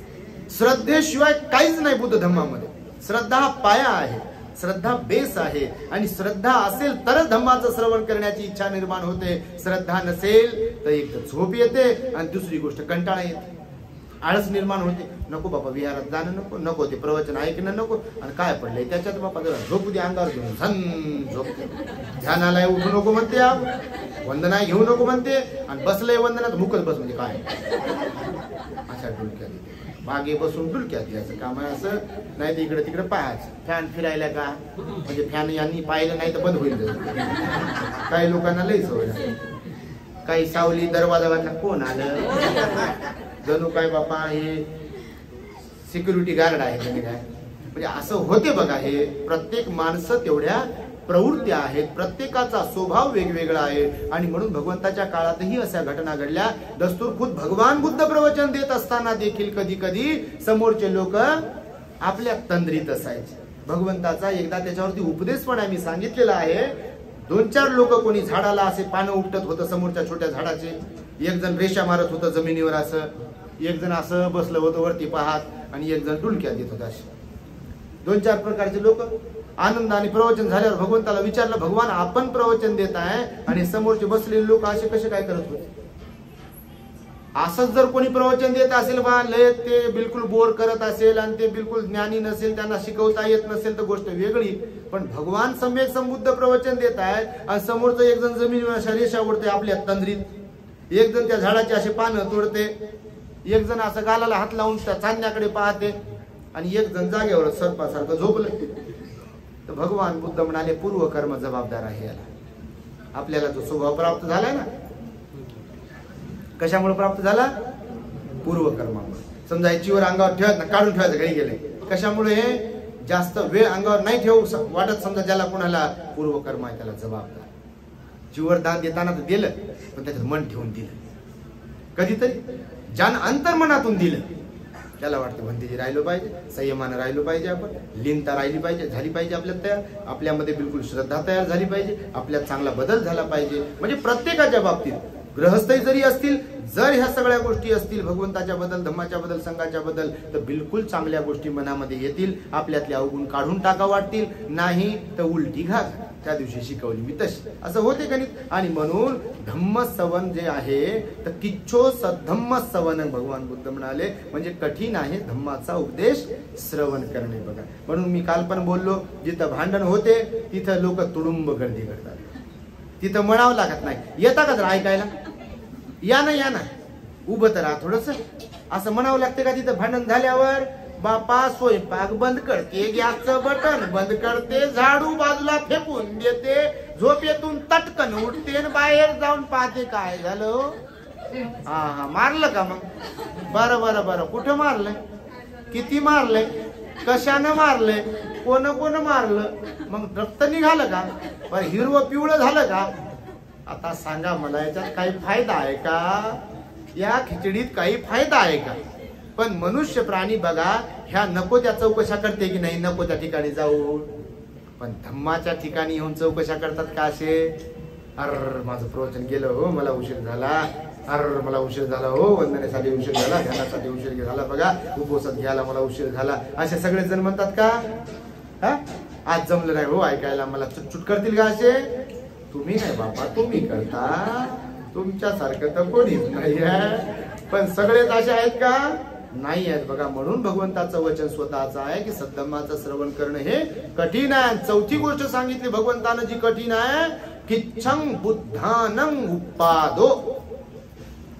श्रद्धेशिवाय काहीच नाही बुद्ध धम्मामध्ये. श्रद्धा हा पाया आहे, श्रद्धा बेस आहे आणि श्रद्धा असेल तरच धम्माचं श्रवण करण्याची इच्छा निर्माण होते. श्रद्धा नसेल तर एक तर झोप येते आणि दुसरी गोष्ट कंटाळा येते, आळस निर्माण होते. नको बाबा विहारात जाणं नको, नको ते प्रवचन ऐकणं नको, आणि काय पडलंय त्याच्यात बाबा जरा झोपू दे, अंगावर घेऊन झन झोपते. ध्यानाला उठू नको म्हणते, वंदना घेऊ नको म्हणते आणि बसलंय वंदनात मुकत बस म्हणजे काय अशा डुलक्यात मागे बसून डुलक्यात याचं काम आहे. असं नाही तर इकडे तिकडे पाहायचं. फॅन फिरायला का म्हणजे फॅन यांनी पाहिलं नाही तर बंद होईल. काही लोकांना लई सवय, काही सावली दरवाजा कोण आलं जणू काय बापा हे सिक्युरिटी गार्ड आहे काय, म्हणजे असं होते बघा. हे प्रत्येक माणसं तेवढ्या प्रवृत्त्या आहेत, प्रत्येकाचा स्वभाव वेगवेगळा आहे आणि म्हणून भगवंताच्या काळातही अशा घटना घडल्या. दस्तूर खुद भगवान बुद्ध प्रवचन देत असताना देखील कधी कधी समोरचे लोक आपल्या तंद्रीत असायचे. भगवंताचा एकदा त्याच्यावरती उपदेश पण आम्ही सांगितलेला आहे. 2-4 लोक कोणी झाडाला असे पानं उपटत होतं समोरच्या छोट्या झाडाचे, एक जण रेषा मारत होतं जमिनीवर, असं एक जण असं बसलं होतं वरती पाहत आणि एक जण डुलक्या देत होता. असे 2-4 प्रकारचे लोक आनंदाने प्रवचन झाल्यावर भगवंताला विचारलं, भगवान आपण प्रवचन देत आहे आणि समोरचे बसलेले लोक असे कसे काय करत होते? असंच जर कोणी प्रवचन देत असेल बा लय ते बिलकुल बोर करत असेल आणि ते बिलकुल ज्ञानी नसेल, त्यांना शिकवता येत नसेल तर गोष्ट वेगळी, पण भगवान सम्यक संबुद्ध प्रवचन देत आहेत आणि समोरचं एक जण जमिनीवर रेषा ओढते आपल्या तंद्रीत, एक जण त्या झाडाचे असे पानं तोडते, एक जण असं गालाला हात लावून त्या चांदण्याकडे पाहते आणि एक जण जागेवर सर्पासारखं झोपलं. तर भगवान बुद्ध म्हणाले पूर्वकर्म जबाबदार आहे याला. आपल्याला तो स्वभाव प्राप्त झालाय ना, कशामुळे प्राप्त झाला? पूर्वकर्मामुळे. समजा याचीवर अंगावर ठेवत ना, काढून ठेवायचं घरी गेले, कशामुळे? जास्त वेळ अंगावर नाही ठेवू वाटत, समजा ज्याला कोणाला पूर्वकर्म आहे त्याला जबाबदार. जीवर दान देताना तर दिलं, पण त्याच्यात मन ठेवून दिलं, कधीतरी ज्यानं अंतर्मनातून दिलं त्याला वाटतं भंतेजी राहिलो पाहिजे, संयमानं राहिलो पाहिजे, आपण लीनता राहिली पाहिजे, झाली पाहिजे आपल्यात तयार, आपल्यामध्ये बिलकुल श्रद्धा तयार झाली पाहिजे, आपल्यात चांगला बदल झाला पाहिजे. म्हणजे प्रत्येकाच्या बाबतीत गृहस्थही जरी असतील, जर ह्या सगळ्या गोष्टी असतील भगवंताच्या बद्दल, धम्माच्या बद्दल, संघाच्या बद्दल, तर बिलकुल चांगल्या गोष्टी मनामध्ये येतील, आपल्यातले अवगुण काढून टाका वाटतील, नाही तर उलटी घाल. त्या दिवशी शिकवली मी तशी, असं होते गणित. आणि म्हणून धम्म सवन जे आहे तर किच्छो सद्धम्म सवन भगवान बुद्ध म्हणाले, म्हणजे कठीण आहे धम्माचा उपदेश श्रवण करणे. बघा, म्हणून मी काल पण बोललो, जिथं भांडण होते तिथं लोक तुडुंब गर्दी करतात, तिथं म्हणावं लागत नाही, येता का जरा ऐकायला, या ना उभं तर राहा थोडस, असं म्हणावं लागते का तिथं भांडण झाल्यावर? बापा स्वयंपाक बंद करते, गॅसचं बटन बंद करते, झाडू बाजूला फेकून देते, झोपेतून तटकन उठते आणि बाहेर जाऊन पाहते काय झालं. हा मारलं का मग? बरं कुठं मारलंय, किती मारलंय, कशानं मारलंय, कोण मारलं, मग रक्त निघालं का, पण हिरवं पिवळं झालं का? आता सांगा मला, याच्यात काही फायदा आहे का? या खिचडीत काही फायदा आहे का? पण मनुष्य प्राणी बघा, ह्या नको त्या चौकशा करते की नाही, नको त्या ठिकाणी जाऊ, पण धम्माच्या ठिकाणी येऊन चौकशा करतात का असे? अर माझं प्रवचन गेलं हो, मला उशीर झाला, अर मला उशीर झाला हो, वंदनेसाठी उशीर झाला, ध्यानासाठी उशीर झाला, बघा उपवासात घ्यायला मला उशीर झाला, असे सगळे जण म्हणतात का? हा, आज जमलं नाही हो ऐकायला, मला चुटचुट करतील का असे? तुम्ही नाही बाबा, तुम्ही करता, तुमच्यासारखं तर कोणीच नाही आहे, पण सगळेच असे आहेत का? नाही आहेत. बघा, म्हणून भगवंताचं वचन स्वतःच आहे की सद्धम्माचं श्रवण करणं हे कठीण आहे. चौथी गोष्ट सांगितली भगवंतानं जी कठीण आहे, किच्छं बुद्धानं उपादो.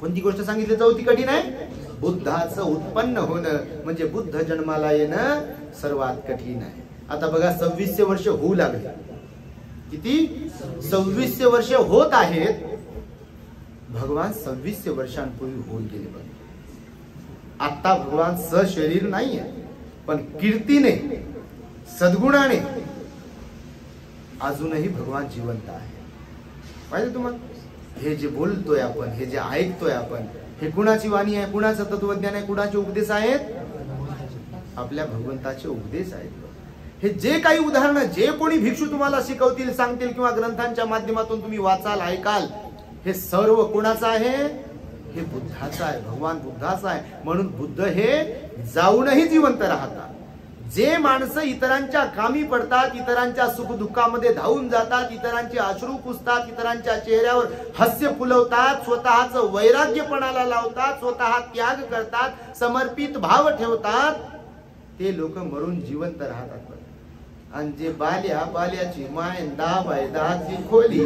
कोणती गोष्ट सांगितली चौथी कठीण आहे? बुद्धाचं उत्पन्न होणं, म्हणजे बुद्ध जन्माला येणं सर्वात कठीण आहे. आता बघा, 2600 वर्ष होऊ लागले. किती? 2600 वर्ष होत आहेत. भगवान 2600 वर्षांपूर्वी होऊन गेले. बघा, आता भगवान सशरीर नाहीये, पण कीर्तीने, सद्गुणाने अजूनही भगवान जिवंत आहे. पाहिजे तुम्हाला? हे जे बोलतोय आपण, हे जे ऐकतोय आपण, हे कुणाची वाणी आहे, कुणाचं तत्वज्ञान आहे, कुणाचे उपदेश आहेत? आपल्या भगवंताचे उपदेश आहेत. हे जे काही उदाहरणं, जे कोणी भिक्षू तुम्हाला शिकवतील, सांगतील, किंवा ग्रंथांच्या माध्यमातून तुम्ही वाचाल, ऐकाल, हे सर्व कोणाचं आहे? हे बुद्धाचं आहे, भगवान बुद्धाचं आहे. म्हणून बुद्ध हे जाऊनही जिवंत राहतात. जे माणसं इतरांच्या कामी पडतात, इतरांच्या सुखदुःखामध्ये धावून जातात, इतरांचे अश्रू पुसतात, इतरांच्या चेहऱ्यावर हास्य फुलवतात, स्वतःचं वैराग्यपणाला लावतात, स्वतः त्याग करतात, समर्पित भाव ठेवतात, ते लोक मरून जिवंत राहतात. आणि जे बाल्याची माय दाची खोली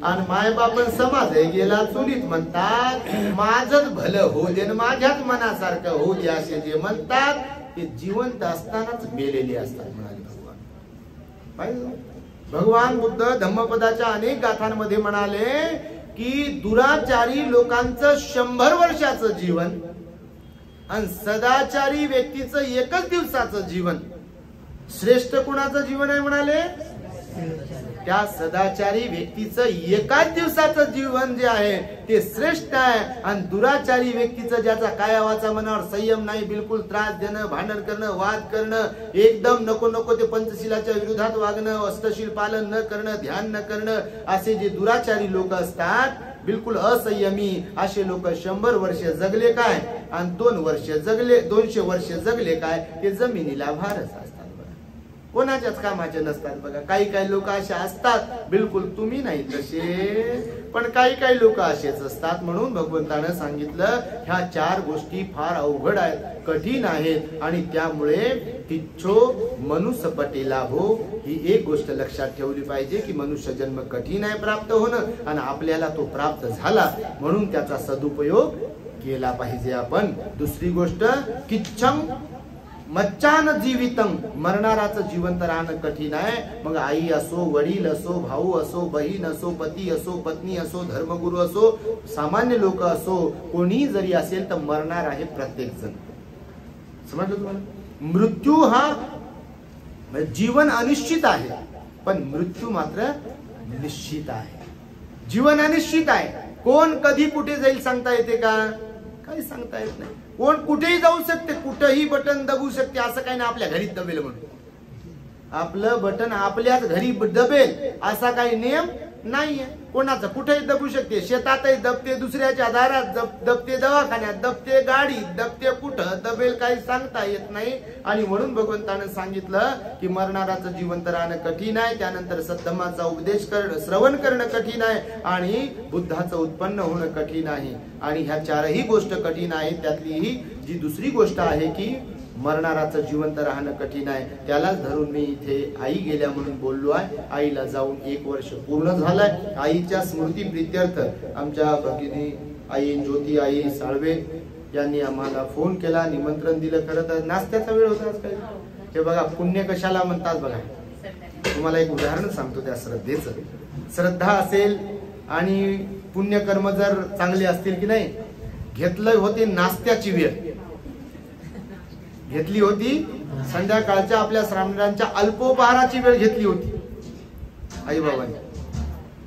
आणि माय बापन समाज गेला चुलीत म्हणतात, माझच भलं होऊ दे, माझ्याच मनासारखं होऊ दे, असे जे म्हणतात ते जिवंत असतानाच मेलेले असतात म्हणाले भगवान. भगवान बुद्ध धम्मपदाच्या अनेक गाथांमध्ये म्हणाले की दुराचारी लोकांचं 100 वर्षाचं जीवन आणि सदाचारी व्यक्तीचं 1 दिवसाचं जीवन श्रेष्ठ कुणाचं जीवन आहे म्हणाले? त्या सदाचारी व्यक्तीचं 1 दिवसाचं जीवन जे आहे ते श्रेष्ठ आहे. आणि दुराचारी व्यक्तीचं, ज्याचा कायावाचा मनावर संयम नाही, बिलकुल त्रास देणं, भांडण करणं, वाद करणं, एकदम नको ते पंचशिलाच्या विरोधात वागणं, अष्टशील पालन न करणं, ध्यान न करणं, असे जे दुराचारी लोक असतात, बिलकुल असंयमी, असे लोक 100 वर्ष जगले काय आणि 200 वर्ष जगले काय, ते जमिनीला भारच असतात. कोणाच्याच कामाचे नसतात बघा. काही काही लोक असे असतात, बिलकुल तुम्ही नाही तसे, पण काही काही लोक असेच असतात. म्हणून भगवंतानं सांगितलं ह्या 4 गोष्टी फार अवघड आहेत, कठीण आहेत, आणि त्यामुळे तिच्छो मनुष्य पटे लाभो, ही एक गोष्ट लक्षात ठेवली पाहिजे की मनुष्य जन्म कठीण आहे प्राप्त होणं, आणि आपल्याला तो प्राप्त झाला म्हणून त्याचा सदुपयोग केला पाहिजे आपण. दुसरी गोष्ट किच्छम मच्चान जीवितम, मरणाराचं जिवंत राहणं कठीण आहे. मग आई असो, वडील असो, भाऊ असो, बहीण असो, पती असो, पत्नी असो, धर्मगुरू असो, सामान्य लोक असो, कोणी जरी असेल तर मरणार आहे प्रत्येक जण. समजलं तुम्हाला? मृत्यू हा जीवन अनिश्चित आहे, पण मृत्यू मात्र निश्चित आहे. जीवन अनिश्चित आहे, कोण कधी कुठे जाईल सांगता येते का? काही सांगता येत नाही. कोण कुठेही जाऊ शकते, कुठेही बटन दबू शकते, असं काही नाही आपल्या घरीच दबेल म्हणून. आपलं बटन आपल्याच घरी दबेल असा काही नियम नाहीये. कोणाचं कुठेही दबू शकते, शेतातही दबते, दुसऱ्याच्या दारात दबते, दवाखान्यात दबते, गाडीत दबते, कुठं दबेल काही सांगता येत नाही. आणि म्हणून भगवंतानं सांगितलं की मरणाराचं जिवंत राहणं कठीण आहे, त्यानंतर सद्धम्माचा उपदेश करणं, श्रवण करणं कठीण आहे, आणि बुद्धाचं उत्पन्न होणं कठीण आहे. आणि ह्या 4ही गोष्ट कठीण आहेत. त्यातली ही जी दुसरी गोष्ट आहे की मरणाराचं जिवंत राहणं कठीण आहे, त्यालाच धरून मी इथे आई गेल्या म्हणून बोललो आहे. आईला जाऊन 1 वर्ष पूर्ण झालंय. आईच्या स्मृती प्रित्यर्थ आमच्या भगिनी आई ज्योती आई साळवे यांनी आम्हाला फोन केला, निमंत्रण दिलं. खरं तर नाश्त्याचा वेळ होता आज काही. हे बघा पुण्य कशाला म्हणतात बघा. तुम्हाला एक उदाहरण सांगतो त्या श्रद्धेचं. श्रद्धा असेल आणि पुण्यकर्म जर चांगले असतील की नाही, घेतलं होते नाश्त्याची वेळ, घेतली होती संध्याकाळच्या आपल्या श्रावणांच्या अल्पोपहाराची वेळ घेतली होती आई बाबांनी.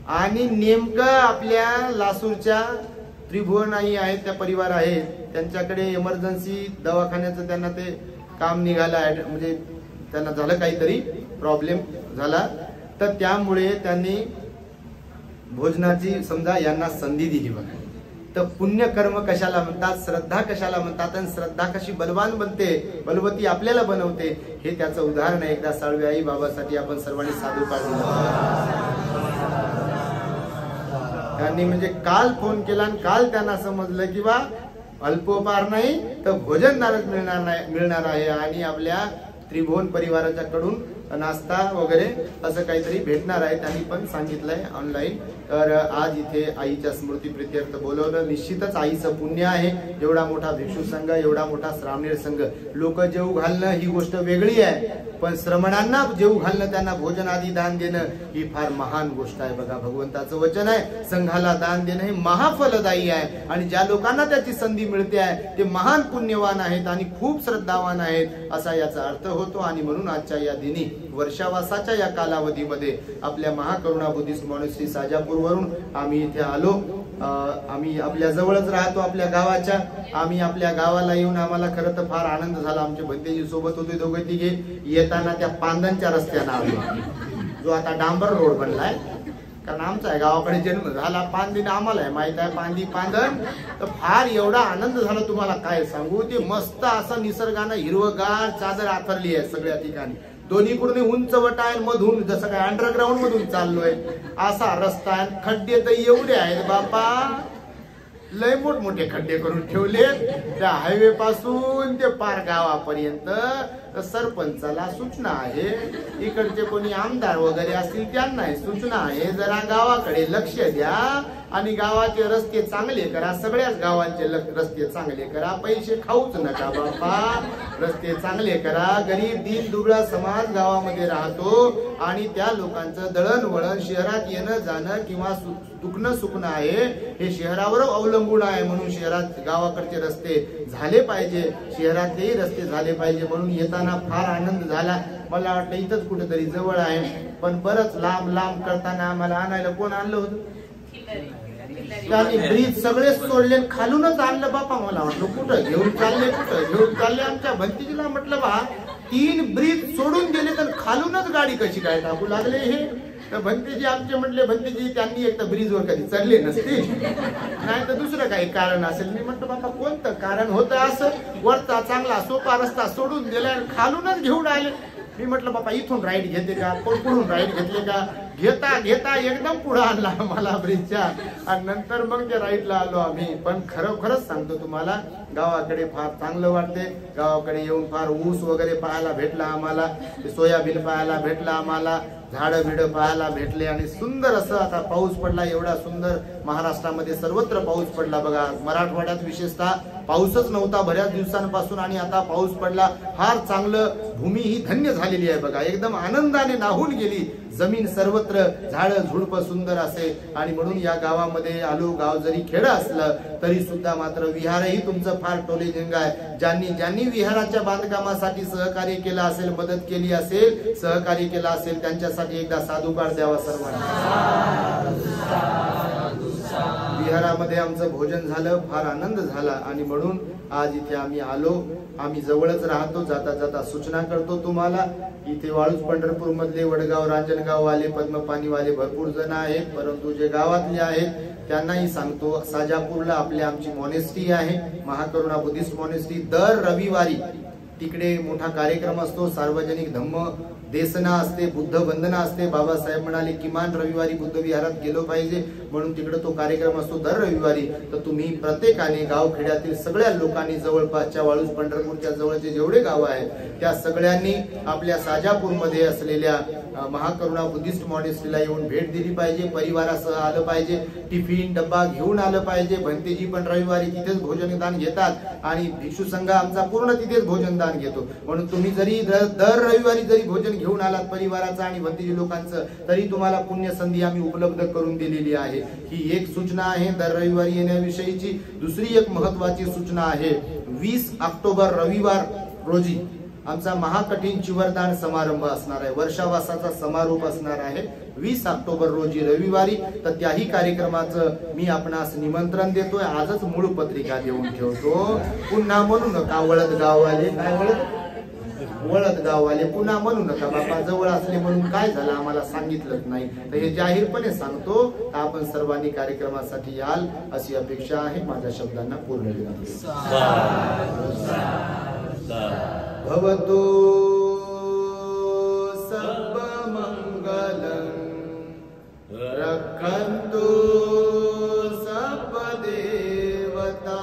आणि नेमकं आपल्या लासूरच्या त्रिभुवन आई आहेत, त्या परिवार आहेत, त्यांच्याकडे इमर्जन्सी दवाखान्याचं त्यांना ते काम निघालं, म्हणजे त्यांना झालं काहीतरी प्रॉब्लेम झाला, तर त्यामुळे त्यांनी भोजनाची समजा यांना संधी दिली बघा. तर पुण्यकर्म कशाला म्हणतात, श्रद्धा कशाला म्हणतात, आणि श्रद्धा कशी बलवान बनते, बलवती आपल्याला बनवते, हे त्याचं उदाहरण आहे. एकदा साळवे आई बाबासाठी आपण सर्वांनी साधू काढून. त्यांनी म्हणजे काल फोन केला आणि काल त्यांना समजलं की बा अल्पोपहार नाही तर भोजन मिळणार आहे, आणि आपल्या त्रिभुवन परिवाराच्या कडून नाश्ता वगैरे असं काहीतरी भेटणार आहे. त्यांनी पण सांगितलंय ऑनलाईन. तर आज इथे आईच्या स्मृती प्रित्यर्थ बोलवलं. निश्चितच आईचं पुण्य आहे. एवढा मोठा भिक्षू संघ, एवढा मोठा श्रावणीर संघ, लोक जेव घालणं ही गोष्ट वेगळी आहे, पण श्रमणांना जेव घालणं, त्यांना भोजन आदी दान देणं ही फार महान गोष्ट आहे बघा. भगवंताचं वचन आहे संघाला दान देणं हे महाफलदायी आहे, आणि ज्या लोकांना त्याची संधी मिळते आहे ते महान पुण्यवान आहेत आणि खूप श्रद्धावान आहेत असा याचा अर्थ होतो. आणि म्हणून आजच्या या दिनी वर्षावासाच्या या कालावधीमध्ये आपल्या महाकरुणा बुद्धिस्ट मॉनेस्ट्री साजापूरवरून आम्ही इथे आलो. आम्ही आपल्या जवळच राहतो, आपल्या गावाच्या. आम्ही आपल्या गावाला येऊन आम्हाला खरं तर फार आनंद झाला. आमचे भंतेजी सोबत होते दोघे तिघे. येताना त्या पांदनच्या रस्त्यानं आलो, जो आता डांबर रोड बनलाय, कारण आमचा आहे गावाकडे जन्म झाला. पांदीने आम्हाला आहे माहित आहे, पांदी पांदन. तर फार एवढा आनंद झाला तुम्हाला काय सांगू. ते मस्त असं निसर्गानं हिरवगार चादर आथरली आहे सगळ्या ठिकाणी. दोन्हीकडून उंच वट आहे, मधून जसं काय अंडरग्राऊंड मधून चाललोय असा रस्ता आहे. खड्डे तर एवढे आहेत बापा, लय मोठमोठे खड्डे करून ठेवले त्या हायवे पासून ते पार गावापर्यंत. सरपंचाला सूचना आहे, इकडचे कोणी आमदार वगैरे असतील त्यांना सूचना आहे, जरा गावाकडे लक्ष द्या आणि गावाचे रस्ते चांगले करा. सगळ्याच गावांचे रस्ते चांगले करा, पैसे खाऊच नका बापा, रस्ते चांगले करा. गरीब दीन दुबळा समाज गावामध्ये राहतो आणि त्या लोकांचं दळणवळण शहरात येणं जाणं किंवा दुखणं सुखणं आहे हे शहरावर अवलंबून आहे. म्हणून शहरात गावाकडचे रस्ते झाले पाहिजे, शहरातलेही रस्ते झाले पाहिजे. म्हणून येताना फार आनंद झाला. मला वाटतं इथंच कुठेतरी जवळ आहे, पण बरंच लांब लांब करताना आम्हाला आणायला कोण आणलं होतं, त्यांनी ब्रिज सगळेच सोडले, खालूनच आणलं बापा. मला वाटलं कुठं घेऊन चालले. आमच्या भंतीजीला म्हटलं बा 3 ब्रिज सोडून गेले तर खालूनच गाडी कशी काय टाकू लागले हे. तर भंतीजी आमचे म्हटले, भंतीजी त्यांनी एक तर ब्रिजवर कधी चढले नसते, नाही तर दुसरं काही कारण असेल. मी म्हटलं बाबा कोणतं कारण होतं असं, वरचा चांगला सोपा रस्ता सोडून दिला खालूनच घेऊन आले. मी म्हटलं बाबा इथून राईट घेते का, पुढून राईट घेतले का, घेता घेता एकदम पुढे आणला मला ब्रिजच्या, आणि नंतर मग ते राईटला आलो आम्ही. पण खरंच सांगतो तुम्हाला, गावाकडे फार चांगलं वाटते. गावाकडे येऊन फार ऊस वगैरे पाहायला भेटला आम्हाला, सोयाबीन पाहायला भेटला आम्हाला, झाडं बिडं पाहायला भेटले, आणि सुंदर असं आता पाऊस पडला. एवढा सुंदर महाराष्ट्रामध्ये सर्वत्र पाऊस पडला बघा. मराठवाड्यात विशेषतः पाऊसच नव्हता बऱ्याच दिवसांपासून, आणि आता पाऊस पडला. फार चांगलं, भूमी ही धन्य झालेली आहे बघा, एकदम आनंदाने नाहून गेली जमीन. सर्वत्र झाडं झुडप सुंदर असे, आणि म्हणून या गावामध्ये आलो. गाव जरी खेड असलं तरी सुद्धा मात्र विहारही तुमचं फार टोलेजंग आहे. ज्यांनी विहाराच्या बांधकामासाठी सहकार्य केलं असेल, मदत केली असेल, सहकार्य केलं असेल, त्यांच्यासाठी एकदा साधुकार द्यावा सर्वांना. विहारामध्ये आमचं भोजन झालं, फार आनंद झाला, आणि म्हणून आज इथे आम्ही आलो. आम्ही जवळच राहतो. जाता जाता सूचना करतो तुम्हाला, इथे वाळूज पंढरपूर मधले वडगाव रांजणगाव वाले, पद्मपाणी वाले भरपूर जण आहेत, परंतु जे गावातले आहेत त्यांनाही सांगतो, साजापूरला आमची मॉनेस्ट्री आहे, महाकरुणा बुद्धिस्ट मॉनेस्ट्री. दर रविवारी तिकडे मोठा कार्यक्रम असतो, सार्वजनिक धम्म देसना असते, बुद्ध वंदना असते. बाबासाहेब म्हणाले किमान रविवारी बुद्ध विहारात गेलो पाहिजे, म्हणून तिकडे तो कार्यक्रम असतो दर रविवारी. तर तुम्ही प्रत्येकाने, गावखेड्यातील सगळ्या लोकांनी, जवळपासच्या वाळूज पंढरपूरच्या जवळचे जेवढे गाव आहेत त्या सगळ्यांनी आपल्या साजापूरमध्ये असलेल्या महाकरुणा बुद्धिस्ट मॉनेस्ट्रीला येऊन भेट दिली पाहिजे. परिवारासह आलं पाहिजे, टिफिन डब्बा घेऊन आलं पाहिजे. भंतेजी पण रविवारी तिथेच भोजनदान घेतात, आणि भिक्षू संघ आमचा पूर्ण तिथेच भोजनदान घेतो. म्हणून तुम्ही जरी दर रविवारी जरी भोजन घेऊन आलात परिवाराचं आणि भंतेजी लोकांचं, तरी तुम्हाला पुण्य संधी आम्ही उपलब्ध करून दिलेली आहे. ही एक सूचना आहे दर रविवारी येण्याविषयीची. दुसरी एक महत्वाची सूचना आहे, 20 ऑक्टोबर रविवार रोजी आमचा महाकठीण चिवरदान समारंभ असणार आहे, वर्षावासाचा समारोप असणार आहे 20 ऑक्टोबर रोजी रविवारी. तर त्याही कार्यक्रमाचं मी आपणास निमंत्रण देतोय. आजच मूळ पत्रिका देऊन ठेवतो. पुन्हा म्हणू नका वळद गाववाले, काय वळद गाववाले पुन्हा म्हणू नका बाबा, जवळ असले म्हणून काय झालं आम्हाला सांगितलंच नाही. तर हे जाहीरपणे सांगतो, आपण सर्वांनी कार्यक्रमासाठी याल अशी अपेक्षा आहे. माझ्या शब्दांना पूर्ण विराम देतो. भवतु सर्व मंगलं, रक्षन्तु सर्व देवता,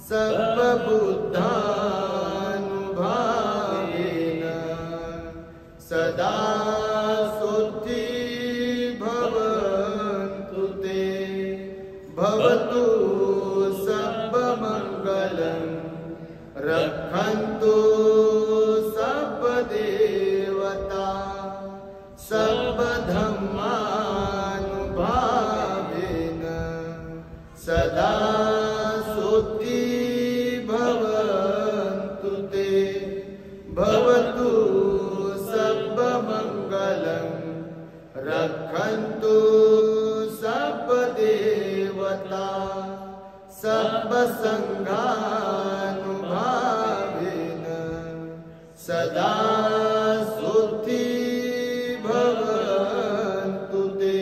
सर्व बुद्धानुभावेन सदा शुद्धि भवन्तु ते. भवतु सर्व मंगलं, रक्षन्तु सर्व देवता, सर्व धम्मानुभावेन सदा शुद्धि भवन्तु ते. भवतु सर्व मंगलं, रक्षन्तु सर्व देवता, सर्व संघानुभावेन सदा शुद्धि भवन्तु ते.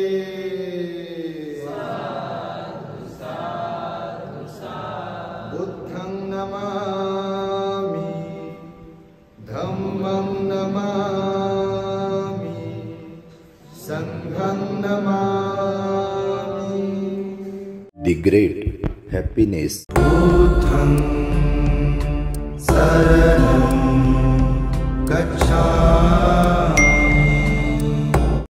बुद्धं नमामि, धम्मं नमामि, संघं नमामि. The great happiness. बुद्धं शरणं गच्छामि.